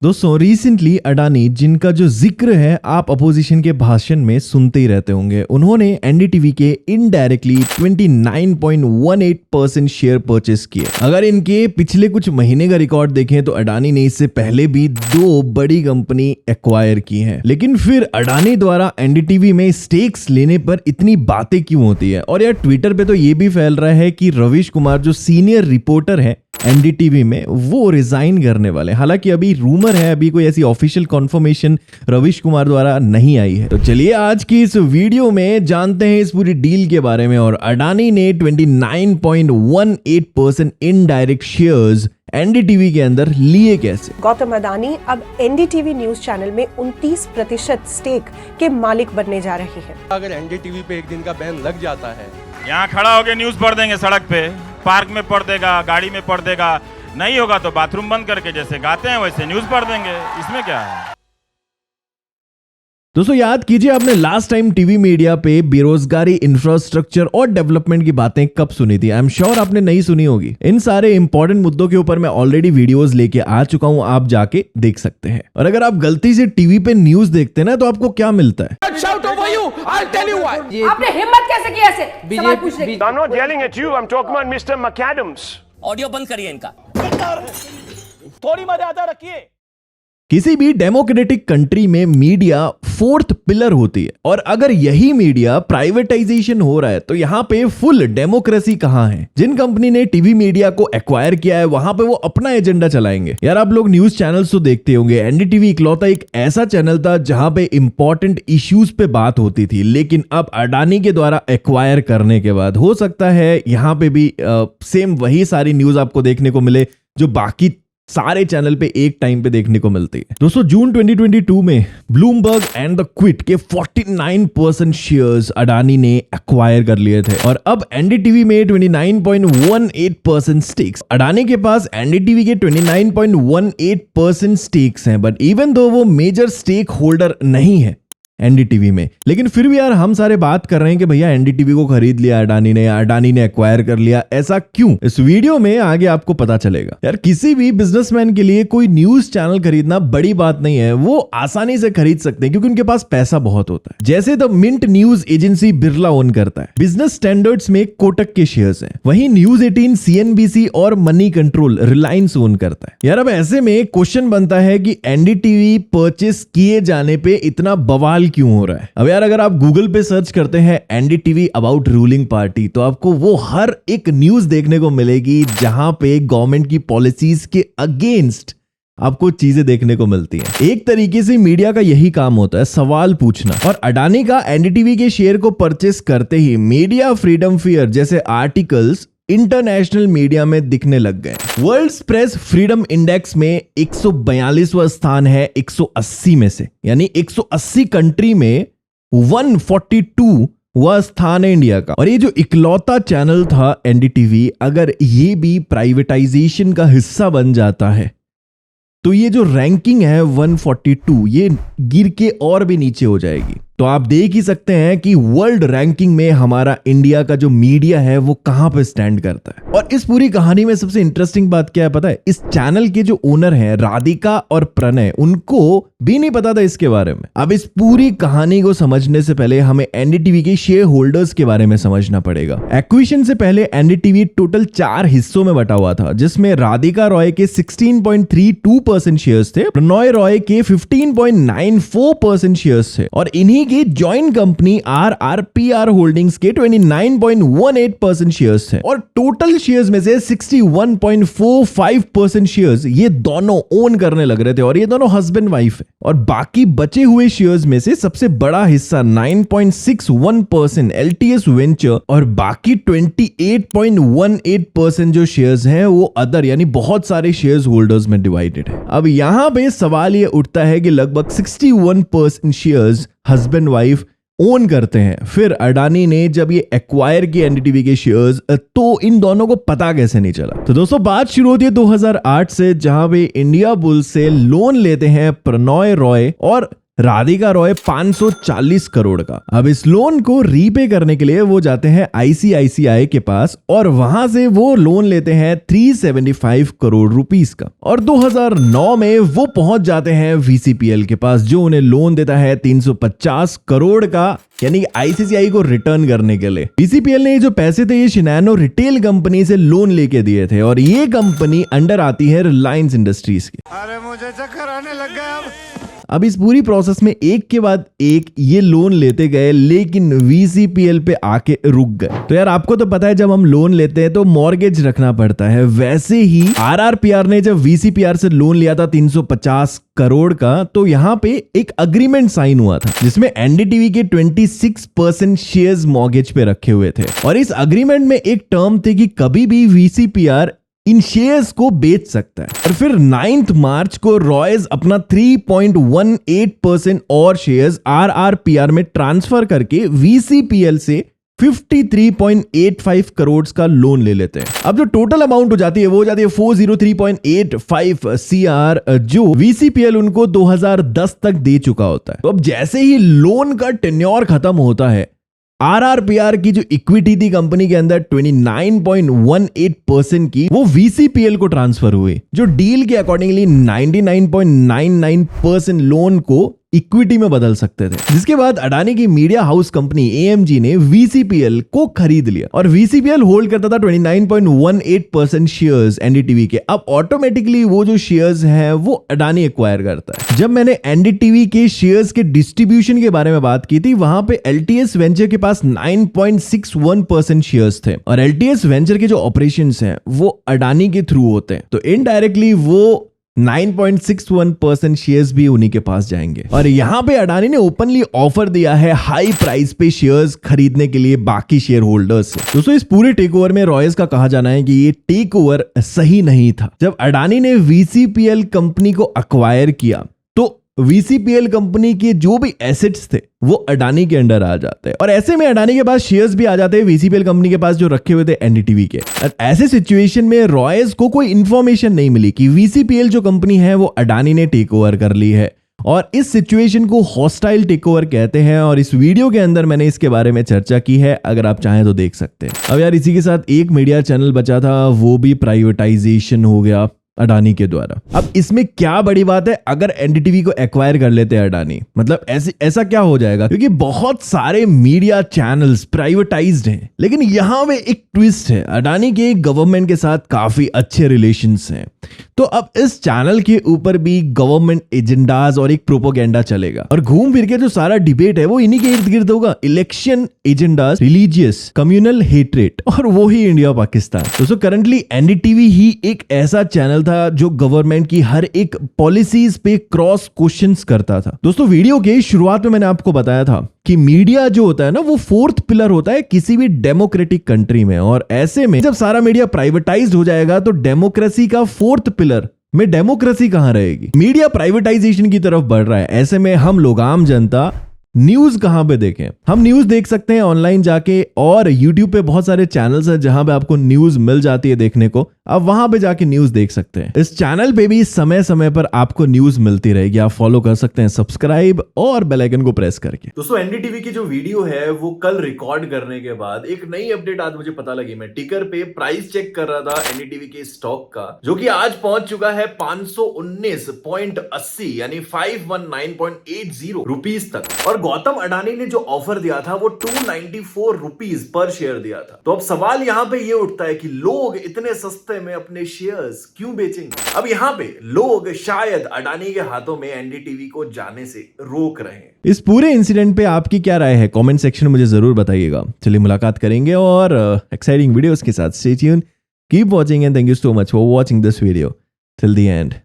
दोस्तों रिसेंटली अडानी, जिनका जो जिक्र है आप अपोजिशन के भाषण में सुनते ही रहते होंगे, उन्होंने एनडीटीवी के इनडायरेक्टली 29.18% शेयर परचेस किए। अगर इनके पिछले कुछ महीने का रिकॉर्ड देखें तो अडानी ने इससे पहले भी 2 बड़ी कंपनी एक्वायर की हैं। लेकिन फिर अडानी द्वारा एनडीटीवी में स्टेक्स लेने पर इतनी बातें क्यों होती है? और यार ट्विटर पे तो ये भी फैल रहा है कि रविश कुमार जो सीनियर रिपोर्टर है एनडीटीवी में, वो रिजाइन करने वाले। हालांकि अभी रूमर है, अभी कोई ऐसी ऑफिशियल कंफर्मेशन रविश कुमार द्वारा नहीं आई है। तो चलिए आज की इस वीडियो में जानते हैं इस पूरी डील के बारे में। और अडानी ने 29.18% इनडायरेक्ट शेयर्स एनडीटीवी के अंदर लिए कैसे? गौतम अडानी अब एनडीटीवी न्यूज चैनल में 29% स्टेक के मालिक बनने जा रहे हैं। अगर एनडीटीवी पे एक दिन का बैन लग जाता है, यहाँ खड़ा होकर न्यूज पढ़ देंगे, सड़क पे, पार्क में पढ़ देगा, गाड़ी में पढ़ देगा, नहीं होगा तो बाथरूम बंद करके जैसे गाते हैं वैसे न्यूज पढ़ देंगे, इसमें क्या है? दोस्तों याद कीजिए, आपने लास्ट टाइम टीवी मीडिया पे बेरोजगारी, इंफ्रास्ट्रक्चर और डेवलपमेंट की बातें कब सुनी थी? आई एम श्योर आपने नहीं सुनी होगी। इन सारे इंपॉर्टेंट मुद्दों के ऊपर मैं ऑलरेडी वीडियोस लेके आ चुका हूं, आप जाके देख सकते हैं। और अगर आप गलती से टीवी पे न्यूज देखते हैं ना, तो आपको क्या मिलता है? आपने हिम्मत कैसे की ऐसे सवाल पूछने की? I'm not yelling at you. I'm talking about Mr. McAdams. Audio बंद करिए इनका। थोड़ी मर्यादा रखिए। किसी भी डेमोक्रेटिक कंट्री में मीडिया 4th पिलर होती है, और अगर यही मीडिया प्राइवेटाइजेशन हो रहा है तो यहाँ पे फुल डेमोक्रेसी कहाँ है? जिन कंपनी ने टीवी मीडिया को एक्वायर किया है वहां पे वो अपना एजेंडा चलाएंगे। यार आप लोग न्यूज चैनल्स तो देखते होंगे, एनडीटीवी इकलौता एक ऐसा चैनल था जहां पे इंपॉर्टेंट इश्यूज पे बात होती थी। लेकिन अब अडानी के द्वारा एक्वायर करने के बाद हो सकता है यहाँ पे भी सेम वही सारी न्यूज आपको देखने को मिले जो बाकी सारे चैनल पे एक टाइम पे देखने को मिलती है। दोस्तों जून 2022 में ब्लूमबर्ग एंड द क्विट के 49% शेयर्स अडानी ने एक्वायर कर लिए थे, और अब एनडीटीवी में 29.18% स्टेक्स। अडानी के पास एनडीटीवी के 29.18% स्टेक्स हैं, बट इवन दो वो मेजर स्टेक होल्डर नहीं है एनडीटीवी में, लेकिन फिर भी यार हम सारे बात कर रहे हैं कि भैया एनडीटीवी को खरीद लिया अडानी ने, अडानी ने एक्वायर कर लिया। ऐसा क्यों? इस वीडियो में आगे आपको पता चलेगा। यार किसी भी बिजनेसमैन के लिए कोई न्यूज चैनल खरीदना बड़ी बात नहीं है, वो आसानी से खरीद सकते हैं क्योंकि उनके पास पैसा बहुत होता है। जैसे the mint news agency Birla own करता है, बिजनेस स्टैंडर्ड्स में कोटक के शेयर्स हैं, वहीं न्यूज 18, सीएनबीसी और मनी कंट्रोल रिलायंस ओन करता है। यार अब ऐसे में क्वेश्चन बनता है कि एनडीटीवी परचेस किए जाने पे इतना बवाल क्यों हो रहा है? अब यार अगर आप गूगल पे सर्च करते हैं एनडीटीवी अबाउट रूलिंग पार्टी, तो आपको वो हर एक न्यूज देखने को मिलेगी जहां पे गवर्नमेंट की पॉलिसीज के अगेंस्ट आपको चीजें देखने को मिलती हैं। एक तरीके से मीडिया का यही काम होता है, सवाल पूछना। और अडानी का एनडीटीवी के शेयर को परचेस करते ही मीडिया फ्रीडम फियर जैसे आर्टिकल्स इंटरनेशनल मीडिया में दिखने लग गए। वर्ल्ड प्रेस फ्रीडम इंडेक्स में 142वां स्थान है 180 में से, यानी 180 कंट्री में 142वां स्थान है इंडिया का। और ये जो इकलौता चैनल था एनडीटीवी, अगर ये भी प्राइवेटाइजेशन का हिस्सा बन जाता है तो ये जो रैंकिंग है 142, ये गिर के और भी नीचे हो जाएगी। तो आप देख ही सकते हैं कि वर्ल्ड रैंकिंग में हमारा इंडिया का जो मीडिया है वो कहां पे स्टैंड करता है। और इस पूरी कहानी में सबसे इंटरेस्टिंग बात क्या है पता है? इस चैनल के जो ओनर हैं राधिका और प्रणय, उनको भी नहीं पता था इसके बारे में। अब इस पूरी कहानी को समझने से पहले हमें एनडीटीवी के शेयर होल्डर्स के बारे में समझना पड़ेगा। एक्विजिशन से पहले एनडीटीवी टोटल 4 हिस्सों में बटा हुआ था, जिसमें राधिका रॉय के 16.32% शेयर्स थे, प्रणय रॉय के 15.94% शेयर्स थे, और इन्हीं की जॉइंट कंपनी आरआरपीआर होल्डिंग्स के 29.18% शेयर्स थे। और टोटल शेयर्स में से 61.45% शेयर्स ये दोनों ओन करने लग रहे थे, और ये दोनों हस्बैंड वाइफ है। और बाकी बचे हुए शेयर्स में से सबसे बड़ा हिस्सा 9.61% एलटीएस वेंचर, और बाकी 28.18% जो शेयर्स हैं वो अदर, यानी बहुत सारे शेयर्स होल्डर्स में डिवाइडेड है। अब यहां पे सवाल ये उठता है कि लगभग 61% शेयर्स हस्बैंड वाइफ ओन करते हैं। फिर अडानी ने जब ये एक्वायर किए एनडीटीवी के शेयर्स, तो इन दोनों को पता कैसे नहीं चला? तो दोस्तों बात शुरू होती है 2008 से, जहां पे इंडिया बुल्स से लोन लेते हैं प्रणय रॉय और राधिका रॉय 540 करोड़ का। अब इस लोन को रीपे करने के लिए वो जाते हैं आईसीआईसीआई के पास और वहां से वो लोन लेते हैं 375 करोड़ रुपीस का। और 2009 में वो पहुंच जाते हैं वीसीपीएल के पास जो उन्हें लोन देता है 350 करोड़ का, यानी आईसीआईसीआई को रिटर्न करने के लिए। वीसीपीएल ने जो पैसे थे ये शिनानो रिटेल कंपनी से लोन लेके दिए थे और ये कंपनी अंडर आती है रिलायंस इंडस्ट्रीज की। अरे मुझे चक्कर आने लग गया अब इस पूरी प्रोसेस में एक के बाद एक ये लोन लेते गए, लेकिन वीसीपीएल पे आके रुक गए। तो यार आपको तो पता है जब हम लोन लेते हैं तो मॉर्गेज रखना पड़ता है, वैसे ही आरआरपीआर ने जब वीसीपीआर से लोन लिया था 350 करोड़ का, तो यहाँ पे एक अग्रीमेंट साइन हुआ था जिसमें एनडीटीवी के 26% शेयर्स मॉर्गेज पे रखे हुए थे। और इस अग्रीमेंट में एक टर्म थी कि कभी भी वीसीपीआर इन शेयर्स को बेच सकता है। और फिर 9 मार्च को रॉयज अपना 3.18% और शेयर्स आरआरपीआर में ट्रांसफर करके वीसीपीएल से 53.85 करोड़ का लोन ले लेते हैं। अब जो टोटल अमाउंट हो जाती है वो हो जाती है 403.85 CR जो वीसीपीएल उनको 2010 तक दे चुका होता है। तो अब जैसे ही लोन का टेन्योर खत्म होता है, आरआरपीआर की जो इक्विटी थी कंपनी के अंदर 29.18% की, वो वीसीपीएल को ट्रांसफर हुई, जो डील के अकॉर्डिंगली 99.99% लोन को इक्विटी में बदल सकते थे। जिसके बाद अडानी की मीडिया हाउस कंपनी एएमजी ने वीसीपीएल को खरीद लिया और वीसीपीएल होल्ड करता था 29.18% शेयर्स एनडीटीवी के। अब ऑटोमेटिकली वो जो शेयर्स हैं वो अडानी एक्वायर करता है। जब मैंने एनडीटीवी के शेयर्स के डिस्ट्रीब्यूशन के बारे में बात की थी, वहां पे एलटीएस वेंचर के पास 9.61% शेयर्स थे और एलटीएस वेंचर के जो ऑपरेशंस हैं वो अडानी के थ्रू होते हैं, तो इनडायरेक्टली वो 9.61% शेयर्स भी उन्हीं के पास जाएंगे। और यहां पे अडानी ने ओपनली ऑफर दिया है हाई प्राइस पे शेयर्स खरीदने के लिए बाकी शेयर होल्डर्स से। दोस्तों इस पूरे टेक ओवर में रॉयज का कहा जाना है कि ये टेक ओवर सही नहीं था। जब अडानी ने वीसीपीएल कंपनी को अक्वायर किया तो वीसीपीएल कंपनी के जो भी एसेट्स थे वो अडानी के अंडर आ जाते हैं और ऐसे में अडानी के पास शेयर्स भी आ जाते हैं वीसीपीएल कंपनी के पास जो रखे हुए थे एनडीटीवी के। ऐसे सिचुएशन में रॉयज को कोई इंफॉर्मेशन नहीं मिली कि वीसीपीएल जो कंपनी है वो अडानी ने टेक ओवर कर ली है और इस सिचुएशन को हॉस्टाइल टेक ओवर कहते हैं और इस वीडियो के अंदर मैंने इसके बारे में चर्चा की है, अगर आप चाहें तो देख सकते हैं। अब यार इसी के साथ एक मीडिया चैनल बचा था, वो भी प्राइवेटाइजेशन हो गया अडानी के द्वारा। अब इसमें क्या बड़ी बात है, अगर एनडीटीवी को एक्वायर कर लेते हैं अडानी, मतलब ऐसा क्या हो जाएगा, क्योंकि बहुत सारे मीडिया चैनल्स प्राइवेटाइज्ड हैं। लेकिन यहां में एक ट्विस्ट है, अडानी के गवर्नमेंट के साथ काफी अच्छे रिलेशंस हैं, तो अब इस चैनल के ऊपर भी गवर्नमेंट एजेंडाज और एक प्रोपोगेंडा चलेगा और घूम फिर के जो सारा डिबेट है वो इन्हीं के इर्द गिर्द होगा। Election agendas, religious, communal hatred और वो ही इंडिया पाकिस्तान। दोस्तों करंटली एनडीटीवी ही एक ऐसा चैनल था जो गवर्नमेंट की हर एक पॉलिसीज पे क्रॉस क्वेश्चंस करता था। दोस्तों वीडियो के शुरुआत में मैंने आपको बताया था कि मीडिया जो होता है ना वो 4th पिलर होता है किसी भी डेमोक्रेटिक कंट्री में, और ऐसे में जब सारा मीडिया प्राइवेटाइज्ड हो जाएगा तो डेमोक्रेसी का 4th पिलर में डेमोक्रेसी कहां रहेगी। मीडिया प्राइवेटाइजेशन की तरफ बढ़ रहा है, ऐसे में हम लोग आम जनता न्यूज कहां पे देखें। हम न्यूज देख सकते हैं ऑनलाइन जाके, और यूट्यूब पे बहुत सारे चैनल्स हैं जहां पे आपको न्यूज मिल जाती है देखने को, आप वहां पे जाके न्यूज देख सकते हैं। इस चैनल पे भी समय समय पर आपको न्यूज मिलती रहेगी, आप फॉलो कर सकते हैं सब्सक्राइब और बेल आइकन को प्रेस करके। दोस्तों एनडीटीवी की जो वीडियो है वो कल रिकॉर्ड करने के बाद एक नई अपडेट आज मुझे पता लगी। मैं टिकर पे प्राइस चेक कर रहा था एनडीटीवी के स्टॉक का, जो कि आज पहुंच चुका है 519.80 यानी 519.80 रुपीज तक, और गौतम अडानी ने जो ऑफर दिया था वो 294 रुपीज पर शेयर दिया था। तो अब सवाल यहां पे ये उठता है कि लोग इतने सस्ते में अपने शेयर्स क्यों बेचेंगे। अब यहां पे लोग शायद अडानी के हाथों में एनडीटीवी को जाने से रोक रहे हैं। इस पूरे इंसिडेंट पे आपकी क्या राय है, कमेंट सेक्शन में मुझे जरूर बताइएगा। चलिए मुलाकात करेंगे और एक्साइटिंग वीडियोस के साथ। Stay tuned, keep watching and thank you so much for watching this video till the end.